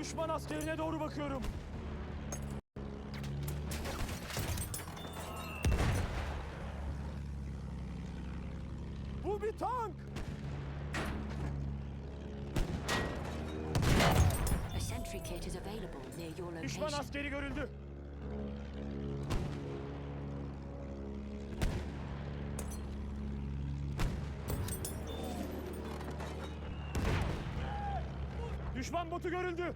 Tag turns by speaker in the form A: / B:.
A: Düşman askerine doğru bakıyorum. Bu bir tank.
B: A sentry kit is available near your
A: Düşman
B: location.
A: askeri görüldü. Düşman botu görüldü.